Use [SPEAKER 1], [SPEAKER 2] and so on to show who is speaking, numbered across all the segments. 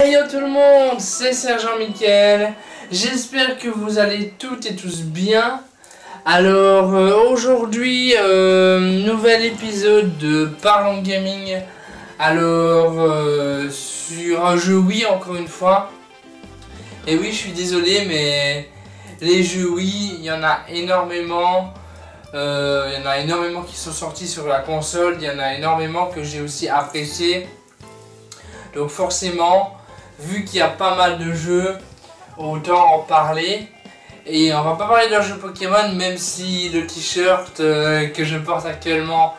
[SPEAKER 1] Hey yo tout le monde, c'est Sergent Mickaël. J'espère que vous allez toutes et tous bien. Alors aujourd'hui, nouvel épisode de Parlons Gaming. Alors sur un jeu Wii encore une fois. Et oui, je suis désolé, mais les jeux Wii, il y en a énormément. Il y en a énormément qui sont sortis sur la console. Il y en a énormément que j'ai aussi apprécié. Donc forcément, vu qu'il y a pas mal de jeux, autant en parler. Et on va pas parler d'un jeu Pokémon, même si le t-shirt que je porte actuellement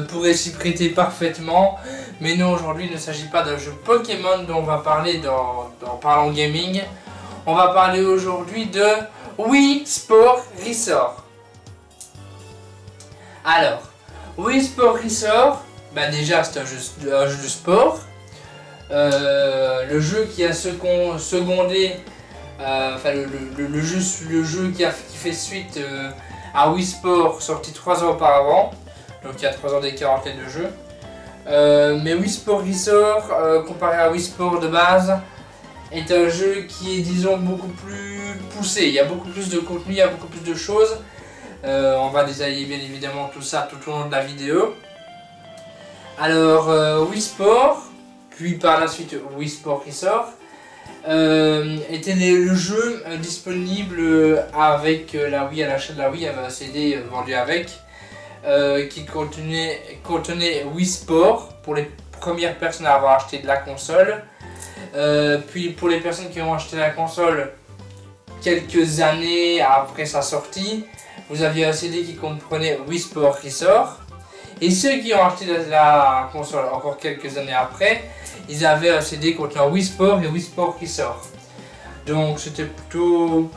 [SPEAKER 1] pourrait s'y prêter parfaitement. Mais non, aujourd'hui il ne s'agit pas d'un jeu Pokémon dont on va parler dans Parlons Gaming. On va parler aujourd'hui de Wii Sport Resort. Alors, Wii Sport Resort, bah déjà c'est un jeu de sport. Le jeu qui a secondé, enfin le jeu qui fait suite à Wii Sport, sorti 3 ans auparavant, donc il y a 3 ans d'écart entre les deux jeux. Mais Wii Sport Resort, comparé à Wii Sport de base, est un jeu qui est, disons, beaucoup plus poussé. Il y a beaucoup plus de contenu, il y a beaucoup plus de choses. On va détailler bien évidemment tout ça tout au long de la vidéo. Alors Wii Sport, puis par la suite Wii Sport Resort, était le jeu disponible avec la Wii, à l'achat de la Wii, il y avait un CD vendu avec, qui contenait Wii Sport pour les premières personnes à avoir acheté de la console. Puis pour les personnes qui ont acheté la console quelques années après sa sortie, vous aviez un CD qui comprenait Wii Sport Resort. Et ceux qui ont acheté la console encore quelques années après, ils avaient un CD contenant Wii Sport et Wii Sport Resort. Donc c'était plutôt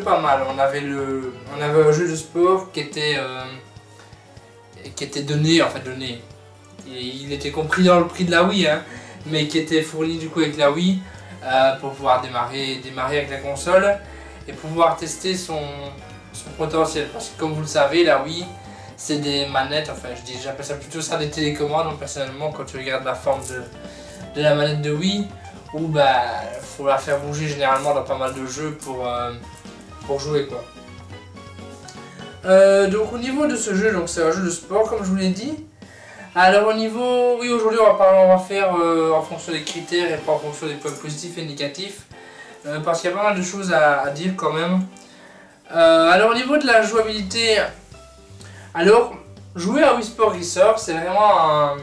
[SPEAKER 1] pas mal. On avait un jeu de sport qui était donné, enfin donné. Il était compris dans le prix de la Wii, hein, mais qui était fourni du coup avec la Wii pour pouvoir démarrer avec la console et pouvoir tester son potentiel. Parce que comme vous le savez, la Wii, c'est des manettes, enfin j'appelle ça plutôt ça des télécommandes. Donc personnellement, quand tu regardes la forme de la manette de Wii, où bah faut la faire bouger généralement dans pas mal de jeux pour jouer quoi. Donc au niveau de ce jeu, donc c'est un jeu de sport comme je vous l'ai dit. Alors au niveau, oui, aujourd'hui on va faire en fonction des critères et pas en fonction des points positifs et négatifs, parce qu'il y a pas mal de choses à dire quand même. Alors au niveau de la jouabilité, alors jouer à Wii Sport Resort, c'est vraiment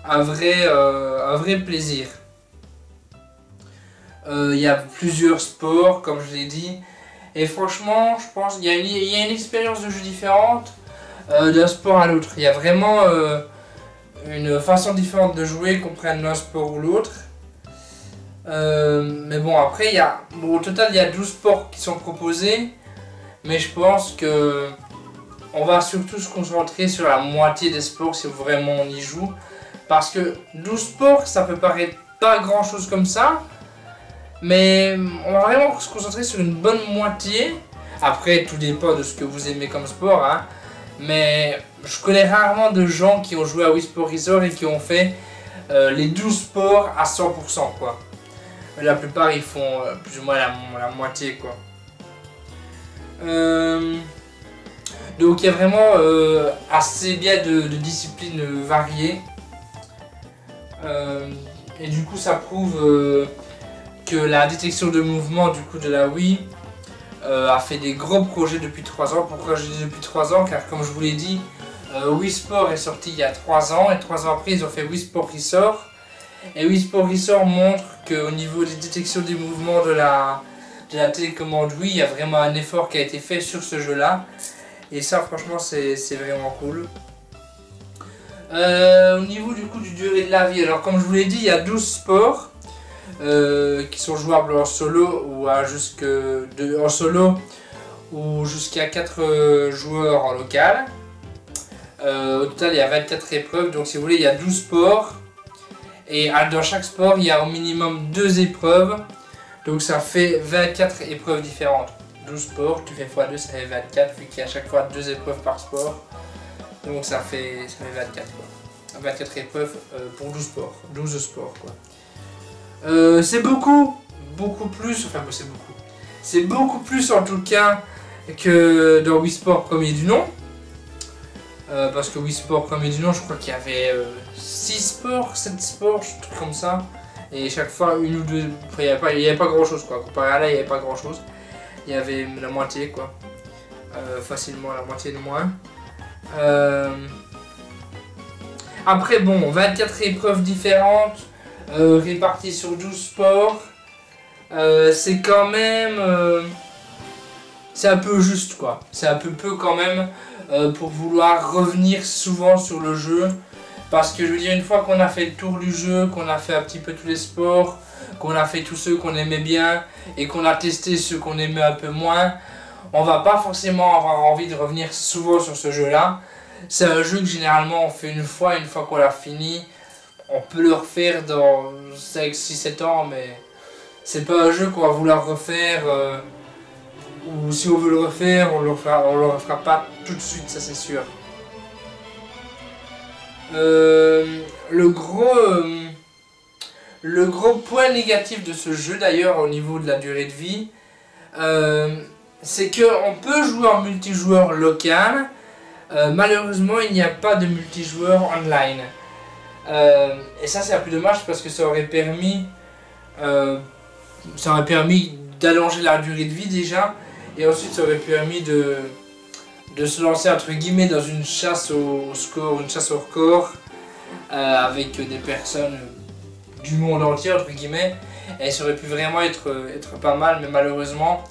[SPEAKER 1] un vrai plaisir. Il y a plusieurs sports comme je l'ai dit, et franchement je pense qu'il y a une expérience de jeu différente d'un sport à l'autre. Il y a vraiment une façon différente de jouer qu'on prenne l'un sport ou l'autre. Mais bon, après au total il y a 12 sports qui sont proposés, mais je pense que on va surtout se concentrer sur la moitié des sports si vraiment on y joue, parce que 12 sports ça peut paraître pas grand chose comme ça, mais on va vraiment se concentrer sur une bonne moitié. Après tout dépend de ce que vous aimez comme sport, hein. Mais je connais rarement de gens qui ont joué à Wii Sport Resort et qui ont fait les 12 sports à 100% quoi. La plupart ils font plus ou moins la moitié quoi. Donc il y a vraiment assez bien de disciplines variées. Et du coup ça prouve que la détection de mouvement du coup de la Wii a fait des gros projets depuis 3 ans. Pourquoi je dis depuis 3 ans? Car comme je vous l'ai dit, Wii Sport est sorti il y a 3 ans et 3 ans après ils ont fait Wii Sport Resort. Et Wii Sport Resort montre qu'au niveau des détections des mouvements de la télécommande Wii, il y a vraiment un effort qui a été fait sur ce jeu là. Et ça franchement c'est vraiment cool. Au niveau du coup du durée de la vie, alors comme je vous l'ai dit, il y a 12 sports qui sont jouables en solo ou en solo ou jusqu'à 4 joueurs en local. Au total il y a 24 épreuves, donc si vous voulez il y a 12 sports et dans chaque sport il y a au minimum 2 épreuves, donc ça fait 24 épreuves différentes. 12 sports, tu fais x2, ça fait 24, vu qu'il y a à chaque fois 2 épreuves par sport, donc ça fait 24 quoi. 24 épreuves pour 12 sports quoi. C'est beaucoup plus, enfin bon, c'est beaucoup plus en tout cas que dans Wii Sport premier du nom. Parce que Wii Sport premier du nom, je crois qu'il y avait 6 sports, 7 sports, un truc comme ça. Et chaque fois une ou deux, enfin, il n'y avait pas grand chose quoi. Comparé à là, il n'y avait pas grand chose. Il y avait la moitié quoi. Facilement la moitié de moins. Après bon, 24 épreuves différentes, réparties sur 12 sports. C'est quand même... c'est un peu juste quoi. C'est un peu quand même pour vouloir revenir souvent sur le jeu. Parce que je veux dire, une fois qu'on a fait le tour du jeu, qu'on a fait un petit peu tous les sports, qu'on a fait tous ceux qu'on aimait bien et qu'on a testé ceux qu'on aimait un peu moins, on va pas forcément avoir envie de revenir souvent sur ce jeu là. C'est un jeu que généralement on fait une fois qu'on l'a fini. On peut le refaire dans 5, 6, 7 ans, mais c'est pas un jeu qu'on va vouloir refaire. Ou si on veut le refaire, on le refera pas tout de suite, ça c'est sûr. Le gros point négatif de ce jeu d'ailleurs au niveau de la durée de vie, c'est qu'on peut jouer en multijoueur local. Malheureusement il n'y a pas de multijoueur online. Et ça c'est un peu dommage parce que ça aurait permis d'allonger la durée de vie déjà. Et ensuite ça aurait permis de se lancer entre guillemets dans une chasse au score, une chasse au record avec des personnes du monde entier entre guillemets, et ça aurait pu vraiment être pas mal, mais malheureusement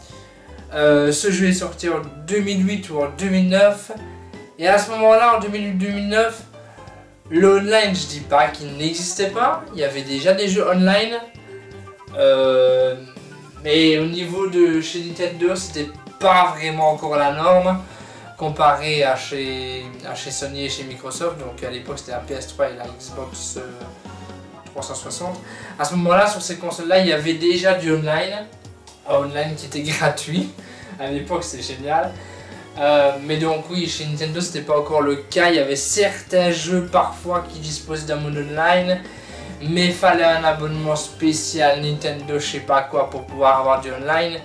[SPEAKER 1] ce jeu est sorti en 2008 ou en 2009, et à ce moment-là en 2008-2009 l'online, je dis pas qu'il n'existait pas, il y avait déjà des jeux online, mais au niveau de chez Nintendo c'était pas vraiment encore la norme comparé à chez Sony et chez Microsoft. Donc à l'époque c'était la PS3 et la Xbox 360. À ce moment-là, sur ces consoles-là, il y avait déjà du online qui était gratuit. À l'époque c'était génial. Mais donc oui, chez Nintendo c'était pas encore le cas. Il y avait certains jeux parfois qui disposaient d'un mode online, mais il fallait un abonnement spécial Nintendo, je sais pas quoi, pour pouvoir avoir du online.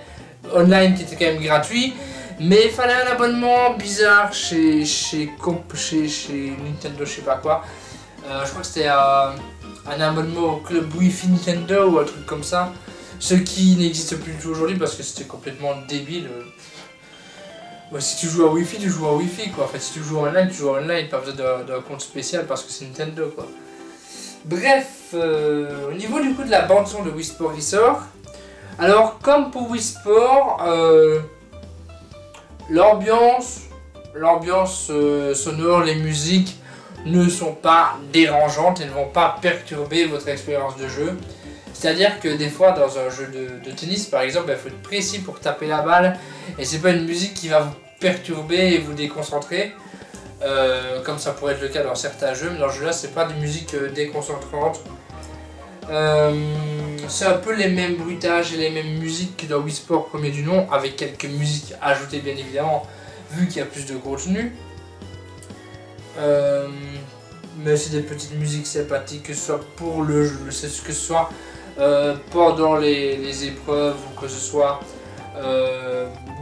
[SPEAKER 1] Online qui était quand même gratuit, mais il fallait un abonnement bizarre chez Nintendo, je sais pas quoi. Je crois que c'était un abonnement au club Wi-Fi Nintendo ou un truc comme ça. Ce qui n'existe plus du tout aujourd'hui parce que c'était complètement débile. Ouais, si tu joues à Wi-Fi, tu joues à Wi-Fi quoi. En fait, si tu joues online, tu joues online, pas besoin d'un compte spécial parce que c'est Nintendo quoi. Bref, au niveau du coup de la bande son de Wii Sport Resort, alors comme pour Wii Sport, l'ambiance sonore, les musiques ne sont pas dérangeantes et ne vont pas perturber votre expérience de jeu. C'est-à-dire que des fois dans un jeu de tennis par exemple, il faut être précis pour taper la balle et c'est pas une musique qui va vous perturber et vous déconcentrer. Comme ça pourrait être le cas dans certains jeux, mais dans ce jeu là c'est pas des musiques déconcentrantes. C'est un peu les mêmes bruitages et les mêmes musiques que dans Wii Sport premier du nom, avec quelques musiques ajoutées bien évidemment vu qu'il y a plus de contenu. Mais c'est des petites musiques sympathiques, que ce soit pour le jeu, que ce soit pendant les épreuves ou que ce soit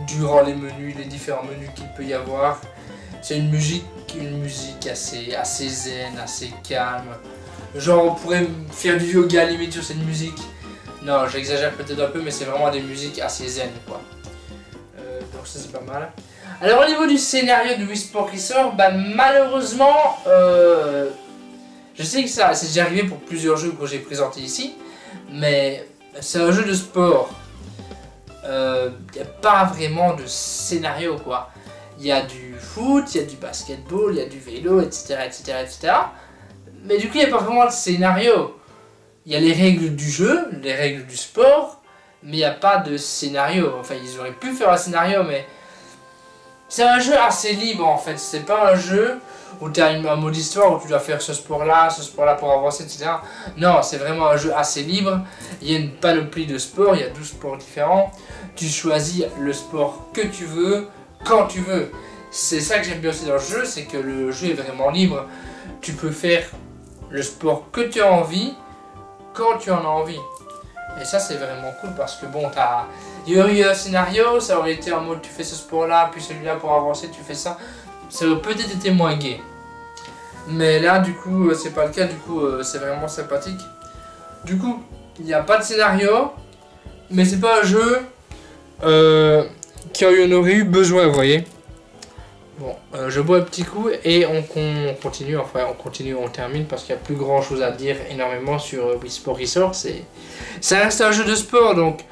[SPEAKER 1] durant les menus, les différents menus qu'il peut y avoir. C'est une musique assez zen, assez calme. Genre on pourrait faire du yoga limite sur cette musique. Non, j'exagère peut-être un peu, mais c'est vraiment des musiques assez zen quoi. Donc ça c'est pas mal. Alors au niveau du scénario de Wii Sport Resort, bah malheureusement, je sais que ça c'est déjà arrivé pour plusieurs jeux que j'ai présentés ici, mais c'est un jeu de sport. Il n'y a pas vraiment de scénario quoi. Il y a du foot, il y a du basketball, il y a du vélo, etc. Mais du coup, il n'y a pas vraiment de scénario. Il y a les règles du jeu, les règles du sport, mais il n'y a pas de scénario. Enfin, ils auraient pu faire un scénario, mais c'est un jeu assez libre en fait. C'est pas un jeu où tu as un mode histoire où tu dois faire ce sport-là pour avancer, etc. Non, c'est vraiment un jeu assez libre. Il y a une panoplie de sports, il y a 12 sports différents. Tu choisis le sport que tu veux, quand tu veux. C'est ça que j'aime bien aussi dans le jeu, c'est que le jeu est vraiment libre. Tu peux faire le sport que tu as envie, quand tu en as envie. Et ça c'est vraiment cool parce que bon, il y aurait eu un scénario, ça aurait été en mode tu fais ce sport là, puis celui-là pour avancer tu fais ça. Ça aurait peut-être été moins gai. Mais là du coup c'est pas le cas, du coup c'est vraiment sympathique. Du coup, il n'y a pas de scénario, mais c'est pas un jeu qui en aurait eu besoin, vous voyez. Bon, je bois un petit coup et on continue, enfin on termine parce qu'il n'y a plus grand chose à dire énormément sur Wii Sport Resort. Ça reste un jeu de sport, donc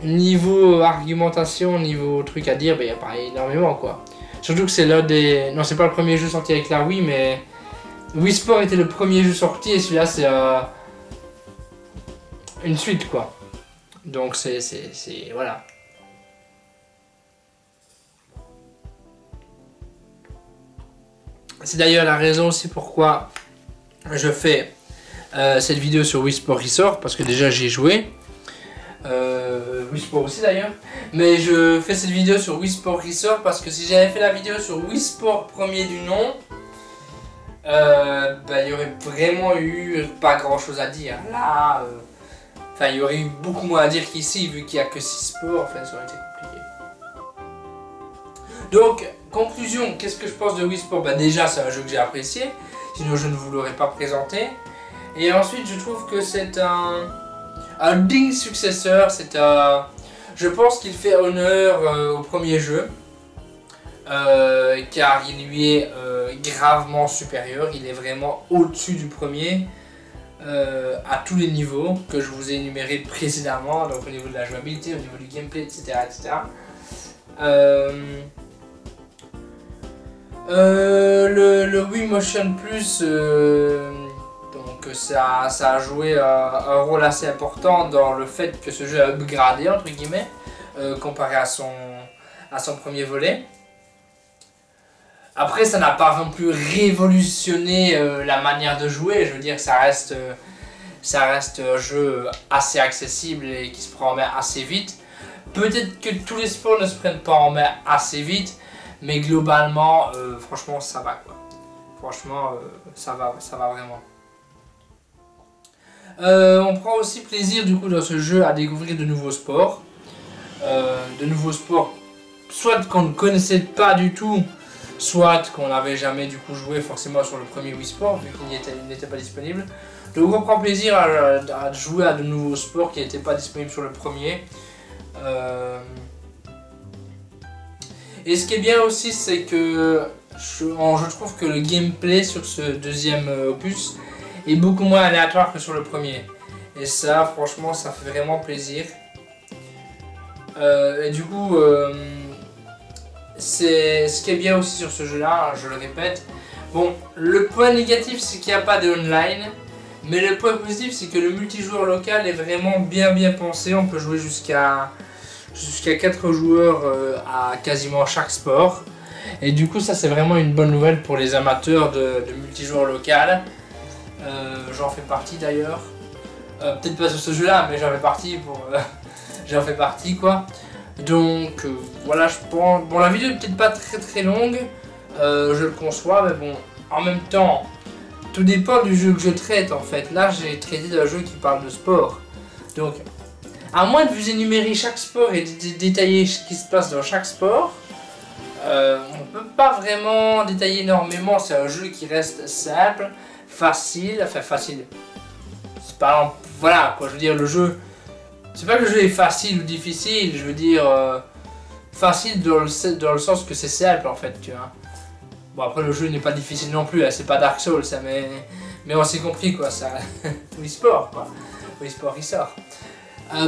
[SPEAKER 1] niveau argumentation, niveau truc à dire, il n'y a pas énormément quoi. Surtout que c'est l'un des... Non, c'est pas le premier jeu sorti avec la Wii, mais Wii Sport était le premier jeu sorti et celui-là c'est une suite quoi. Donc c'est voilà. C'est d'ailleurs la raison aussi pourquoi je fais cette vidéo sur Wii Sport Resort, parce que déjà j'ai joué. Wii Sport aussi d'ailleurs. Mais je fais cette vidéo sur Wii Sport Resort parce que si j'avais fait la vidéo sur Wii Sport premier du nom, il y aurait vraiment eu pas grand chose à dire. Là, enfin il y aurait eu beaucoup moins à dire qu'ici vu qu'il n'y a que 6 sports, enfin ça aurait été compliqué. Donc, conclusion, qu'est-ce que je pense de Wii Sport? Déjà, c'est un jeu que j'ai apprécié, sinon je ne vous l'aurais pas présenté. Et ensuite, je trouve que c'est un digne successeur. Je pense qu'il fait honneur au premier jeu, car il lui est gravement supérieur. Il est vraiment au-dessus du premier, à tous les niveaux que je vous ai énumérés précédemment, donc au niveau de la jouabilité, au niveau du gameplay, etc. etc. Le Wii Motion Plus, donc ça a joué un rôle assez important dans le fait que ce jeu a upgradé entre guillemets comparé à son premier volet. Après, ça n'a pas non plus révolutionné la manière de jouer. Je veux dire, ça reste un jeu assez accessible et qui se prend en main assez vite. Peut-être que tous les sports ne se prennent pas en main assez vite, mais globalement, franchement, ça va quoi. Franchement, ça va vraiment. On prend aussi plaisir du coup dans ce jeu à découvrir de nouveaux sports. Soit qu'on ne connaissait pas du tout, soit qu'on n'avait jamais du coup joué forcément sur le premier Wii Sport vu qu'il n'était pas disponible. Donc on prend plaisir à jouer à de nouveaux sports qui n'étaient pas disponibles sur le premier. Et ce qui est bien aussi, c'est que je trouve que le gameplay sur ce deuxième opus est beaucoup moins aléatoire que sur le premier. Et ça, franchement, ça fait vraiment plaisir. Et du coup, ce qui est bien aussi sur ce jeu-là, je le répète. Bon, le point négatif, c'est qu'il n'y a pas de online. Mais le point positif, c'est que le multijoueur local est vraiment bien pensé. On peut jouer jusqu'à 4 joueurs à quasiment chaque sport. Et du coup ça c'est vraiment une bonne nouvelle pour les amateurs de multijoueur local. J'en fais partie d'ailleurs. Peut-être pas sur ce jeu là, mais j'en fais partie j'en fais partie quoi. Donc voilà, je pense... Bon, la vidéo est peut-être pas très longue, je le conçois, mais bon, en même temps, tout dépend du jeu que je traite en fait. Là j'ai traité d'un jeu qui parle de sport. Donc à moins de vous énumérer chaque sport et de détailler ce qui se passe dans chaque sport, on ne peut pas vraiment détailler énormément. C'est un jeu qui reste simple, facile, enfin facile. C'est pas... Voilà quoi, je veux dire, le jeu... C'est pas que le jeu est facile ou difficile, je veux dire... facile dans le sens que c'est simple en fait, tu vois. Bon après le jeu n'est pas difficile non plus, hein, c'est pas Dark Souls, ça, mais on s'est compris quoi, ça... Wii Sport quoi, Wii Sport il sort.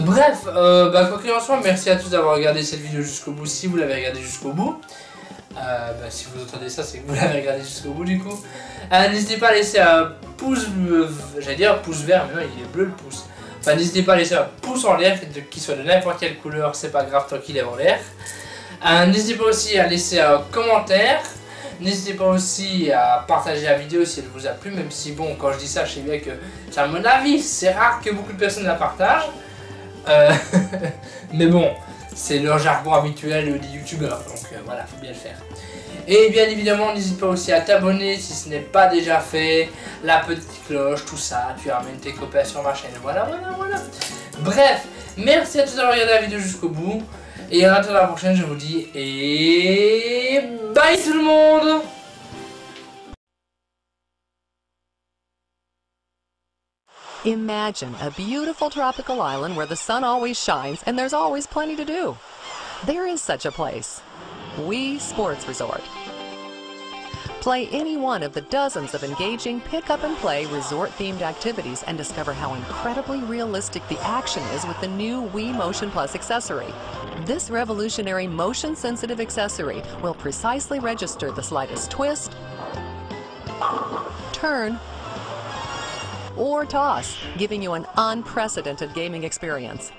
[SPEAKER 1] Bref, quoi qu'il en soit, merci à tous d'avoir regardé cette vidéo jusqu'au bout, si vous l'avez regardé jusqu'au bout. Si vous entendez ça, c'est que vous l'avez regardé jusqu'au bout du coup. N'hésitez pas à laisser un pouce, j'allais dire pouce vert, mais non, il est bleu le pouce. Enfin, n'hésitez pas à laisser un pouce en l'air, qu'il soit de n'importe quelle couleur, c'est pas grave tant qu'il est en l'air. N'hésitez pas aussi à laisser un commentaire. N'hésitez pas aussi à partager la vidéo si elle vous a plu, même si bon, quand je dis ça, je sais bien que c'est à mon avis, c'est rare que beaucoup de personnes la partagent. Mais bon, c'est leur jargon habituel des youtubeurs, donc voilà, faut bien le faire. Et bien évidemment, n'hésite pas aussi à t'abonner si ce n'est pas déjà fait, la petite cloche, tout ça, tu ramènes tes copains sur ma chaîne, voilà. Bref, merci à tous d'avoir regardé la vidéo jusqu'au bout, et en attendant la prochaine, je vous dis, et bye tout le monde!
[SPEAKER 2] Imagine a beautiful tropical island where the sun always shines and there's always plenty to do. There is such a place. Wii Sports Resort. Play any one of the dozens of engaging pick-up-and-play resort-themed activities and discover how incredibly realistic the action is with the new Wii Motion Plus accessory. This revolutionary motion-sensitive accessory will precisely register the slightest twist, turn, or toss, giving you an unprecedented gaming experience.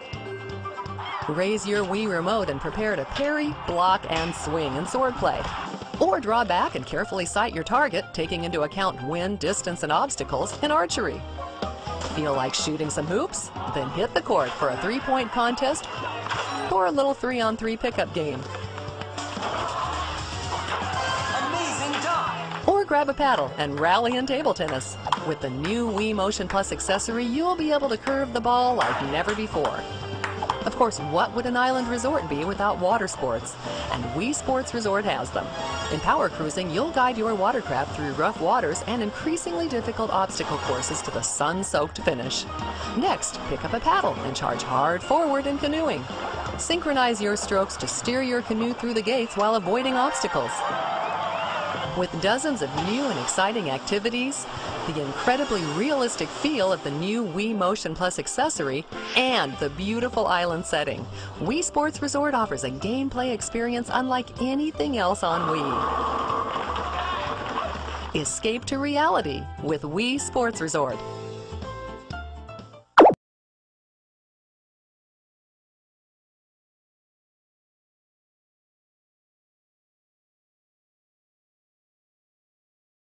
[SPEAKER 2] Raise your Wii remote and prepare to parry, block, and swing in swordplay. Or draw back and carefully sight your target, taking into account wind, distance, and obstacles in archery. Feel like shooting some hoops? Then hit the court for a 3-point contest or a little 3-on-3 pickup game. Or grab a paddle and rally in table tennis. With the new Wii Motion Plus accessory, you'll be able to curve the ball like never before. Of course, what would an island resort be without water sports? And Wii Sports Resort has them. In power cruising, you'll guide your watercraft through rough waters and increasingly difficult obstacle courses to the sun-soaked finish. Next, pick up a paddle and charge hard forward in canoeing. Synchronize your strokes to steer your canoe through the gates while avoiding obstacles. With dozens of new and exciting activities, the incredibly realistic feel of the new Wii Motion Plus accessory, and the beautiful island setting, Wii Sports Resort offers a gameplay experience unlike anything else on Wii. Escape to reality with Wii Sports Resort.